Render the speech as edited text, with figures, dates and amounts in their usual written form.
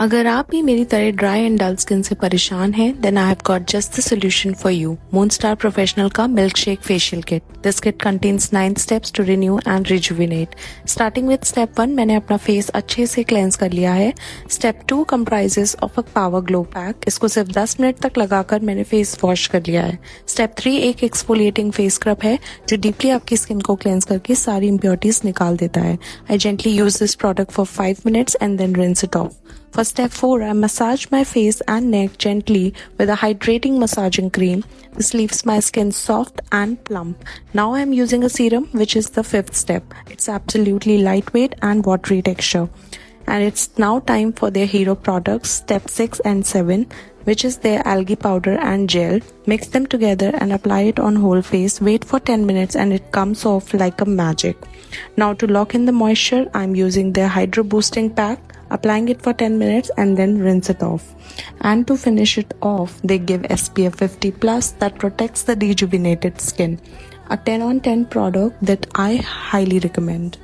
अगर आप भी मेरी तरह ड्राई एंड डल स्किन से परेशान हैं, then I have got just the solution for you. Moonstar Professional का Milkshake Facial Kit. This kit contains 9 steps to renew and rejuvenate. Starting with step 1, मैंने अपना फेस अच्छे से क्लेंस कर लिया है. Step 2 comprises of a power glow pack. इसको सिर्फ 10 मिनट तक लगाकर मैंने फेस वॉश कर लिया है. Step 3 एक एक्सफोलिएटिंग फेस स्क्रब है जो डीपली आपकी स्किन को क्लेंस करके सारी इम्प्योरिटीज निकाल देता है. I gently use this product for 5 minutes and then rinse it off. For step 4, I massage my face and neck gently with a hydrating massaging cream. This leaves my skin soft and plump. Now I am using a serum, which is the 5th step. It's absolutely lightweight and watery texture. And it's now time for their hero products, step 6 and 7, which is their algae powder and gel. Mix them together and apply it on whole face. Wait for 10 minutes and it comes off like a magic. Now to lock in the moisture, I'm using their hydro boosting pack. Applying it for 10 minutes and then rinse it off. And to finish it off, they give SPF 50 plus that protects the rejuvenated skin. A 10 on 10 product that I highly recommend.